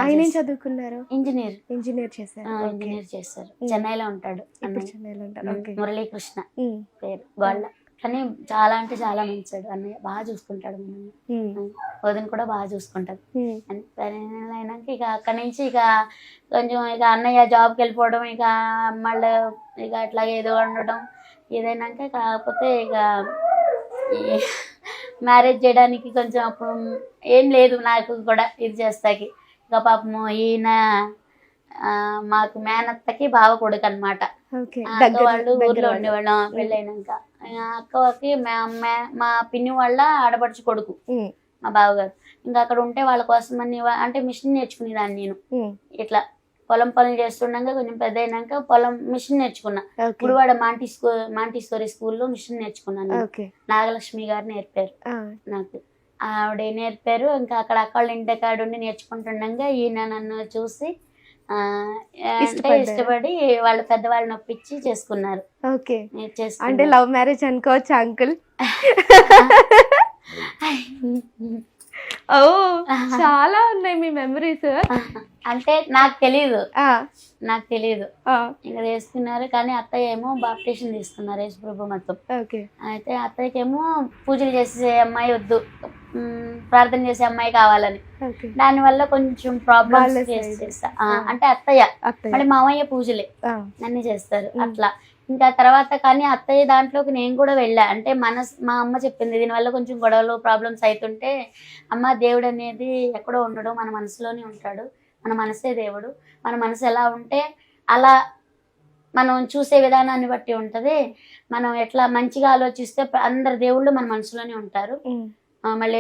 ఆయన ఏం చదువుకున్నారు? ఇంజనీర్. ఇంజనీర్ చేశారు. ఇంజనీర్ చేస్తారు. చెన్నైలో ఉంటాడు. ఇప్పుడు చెన్నైలో ఉంటారు. ఓకే. మురళీకృష్ణ పేరు గోళ్ళ. కానీ చాలా అంటే చాలా మంచివాడు అన్నయ్య, బాగా చూసుకుంటాడు మనల్ని. వదిన కూడా బాగా చూసుకుంటారు. అయినాక ఇక అక్కడి నుంచి ఇక కొంచెం ఇక అన్నయ్య జాబ్కి వెళ్ళిపోవడం, ఇక మళ్ళీ ఇక అట్లాగే ఏదో ఉండడం ఏదైనాక, కాకపోతే ఇక మ్యారేజ్ చేయడానికి కొంచెం అప్పుడు ఏం లేదు నాకు కూడా ఇది చేస్తాకి. ఇక పాపము ఈయన మాకు మేనత్తకి బావ కొడుకు అనమాట. అక్క వాళ్ళు ఊర్లో ఉండేవాళ్ళం పెళ్ళైనాక. అక్కకి మా పిన్ని వాళ్ళ ఆడపడుచు కొడుకు మా బావగారు. ఇంకా అక్కడ ఉంటే వాళ్ళ కోసం అని అంటే మిషన్ నేర్చుకునేదాన్ని నేను. ఇట్లా పొలం పనులు చేస్తుండగా కొంచెం పెద్ద అయినాక పొలం మిషన్ నేర్చుకున్నా. గుడివాడ మాంటిస్టోరీ స్కూల్లో మిషన్ నేర్చుకున్నాను. నాగలక్ష్మి గారు నేర్పారు నాకు. ఆవిడ నేర్పారు. ఇంకా అక్కడ అక్క వాళ్ళ ఇంటి కాడ ఉండి నేర్చుకుంటుండగా ఈయన నన్ను చూసి ఇష్టపడి వాళ్ళ పెద్దవాళ్ళని ఒప్పించి చేసుకున్నారు. ఓకే. అంటే లవ్ మ్యారేజ్ అనుకోవచ్చు అంకుల్. ఓ చాలా ఉన్నాయి మీ మెమరీస్. అంటే నాకు తెలీదు ఇంకా తీసుకున్నారు. కానీ అత్తయ్య ఏమో బాప్టిషన్ తీసుకున్నారు యేసుప్రభు మొత్తం. అయితే అత్తయ్యకేమో పూజలు చేసే అమ్మాయి వద్దు, ప్రార్థన చేసే అమ్మాయి కావాలని. దానివల్ల కొంచెం ప్రాబ్లమ్స్ ఫేస్ చేస్తా. అంటే అత్తయ్య మళ్ళీ మామయ్య పూజలే అన్ని చేస్తారు అట్లా. ఇంకా తర్వాత కానీ అత్తయ్య దాంట్లోకి నేను కూడా వెళ్ళా. అంటే మా అమ్మ చెప్పింది దీనివల్ల కొంచెం గొడవలు ప్రాబ్లమ్స్ అవుతుంటే, అమ్మ దేవుడు అనేది ఎక్కడో ఉండడు, మన మనసులోనే ఉంటాడు, మన మనసే దేవుడు, మన మనసు ఎలా ఉంటే అలా మనం చూసే విధానాన్ని బట్టి ఉంటది. మనం ఎట్లా మంచిగా ఆలోచిస్తే అందరు దేవుళ్ళు మన మనసులోనే ఉంటారు. మళ్ళీ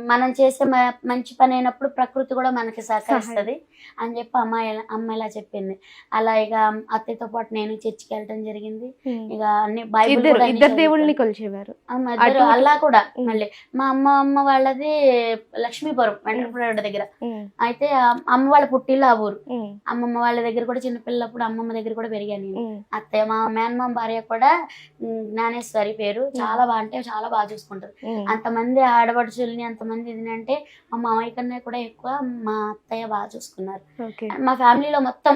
మనం చేసే మంచి పని అయినప్పుడు ప్రకృతి కూడా మనకి సహకరిస్తుంది అని చెప్పి అమ్మ ఇలా చెప్పింది. అలా ఇక అత్తయ్యతో పాటు నేను చర్చికి వెళ్ళడం జరిగింది. ఇక అన్ని బైబిల్ ఇద్దరు దేవుళ్ళని కొలిచేవారు. అలా కూడా మళ్ళీ మా అమ్మ వాళ్ళది లక్ష్మీపురం వెంకటపురం దగ్గర. అయితే అమ్మ వాళ్ళ పుట్టిల్లు ఆ ఊరు. అమ్మమ్మ వాళ్ళ దగ్గర కూడా చిన్నపిల్లప్పుడు అమ్మమ్మ దగ్గర కూడా పెరిగాను నేను. అత్తయ్య మా మేనమామ భార్య కూడా జ్ఞానేశ్వరి పేరు. చాలా బాగా అంటే చాలా బాగా చూసుకుంటారు. అంతమంది ఆడపడుచుల్ని అంతమంది అంటే మా మామయ్య కన్నా కూడా ఎక్కువ మా అత్తయ్య బాగా చూసుకున్నారు. మా ఫ్యామిలీలో మొత్తం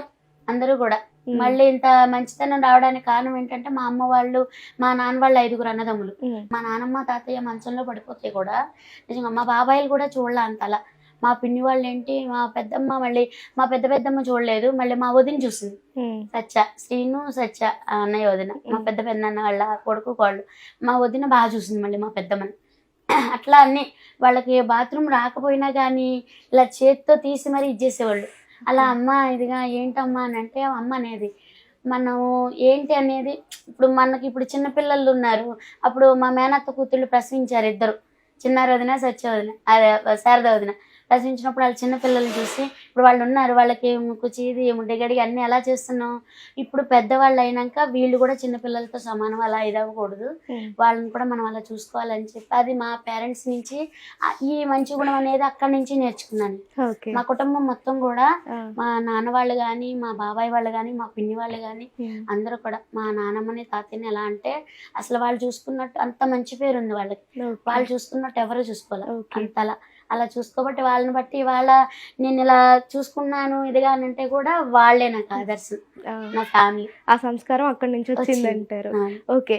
అందరూ కూడా. మళ్ళీ ఇంత మంచితనం రావడానికి కారణం ఏంటంటే మా అమ్మ వాళ్ళు, మా నాన్న వాళ్ళు 5 అన్నదమ్ములు. మా నాన్నమ్మ తాతయ్య మంచంలో పడిపోతే కూడా నిజంగా మా బాబాయిలు కూడా చూడలే అంతలా. మా పిన్ని వాళ్ళు ఏంటి, మా పెద్దమ్మ మళ్ళీ మా పెద్దమ్మ చూడలేదు. మళ్ళీ మా వదిన చూసింది, సత్య, శ్రీను సత్య అన్నయ్య వదిన, మా పెద్దన్న వాళ్ళ కొడుకు కోళ్ళు. మా వదిన బాగా చూసింది మళ్ళీ మా పెద్దమ్మని. అట్లా అన్ని వాళ్ళకి బాత్రూమ్ రాకపోయినా కానీ ఇలా చేతితో తీసి మరీ ఇచ్చేసేవాళ్ళు. అలా అమ్మ ఇదిగా ఏంటమ్మా అని అంటే అమ్మ అనేది మనం ఏంటి అనేది. ఇప్పుడు చిన్నపిల్లలు ఉన్నారు. అప్పుడు మా మేనత్త కూతుళ్ళు ప్రసవించారు 2, చిన్నారి వదిన సత్య వదిన, అదే శారద వదిన. ప్రసవించినప్పుడు వాళ్ళ చిన్నపిల్లలు చూసి ఇప్పుడు వాళ్ళు ఉన్నారు, వాళ్ళకి చీది ముడ్డగడిగి అన్ని ఎలా చేస్తున్నాం. ఇప్పుడు పెద్దవాళ్ళు అయినాక వీళ్ళు కూడా చిన్నపిల్లలతో సమానం, అలా ఇదవ్వకూడదు, వాళ్ళని కూడా మనం అలా చూసుకోవాలని చెప్పి అది మా పేరెంట్స్ నుంచి ఈ మంచి గుణం అనేది అక్కడి నుంచి నేర్చుకున్నాను. మా కుటుంబం మొత్తం కూడా మా నాన్న వాళ్ళు కానీ, మా బాబాయ్ వాళ్ళు కానీ, మా పిన్ని వాళ్ళు కానీ అందరూ కూడా మా నాన్నమ్మని తాతయ్యని ఎలా అంటే అసలు వాళ్ళు చూసుకున్నట్టు అంత మంచి పేరు ఉంది వాళ్ళకి. వాళ్ళు చూసుకున్నట్టు ఎవరు చూసుకోవాలి అంతలా. అలా చూసుకోబట్టి వాళ్ళని బట్టి ఇవాళ నేను ఇలా చూసుకున్నాను ఇదిగా అంటే కూడా వాళ్ళే నాకు ఆదర్శం, నా ఫ్యామిలీ. ఆ సంస్కారం అక్కడి నుంచి వచ్చిందంటారు. ఓకే.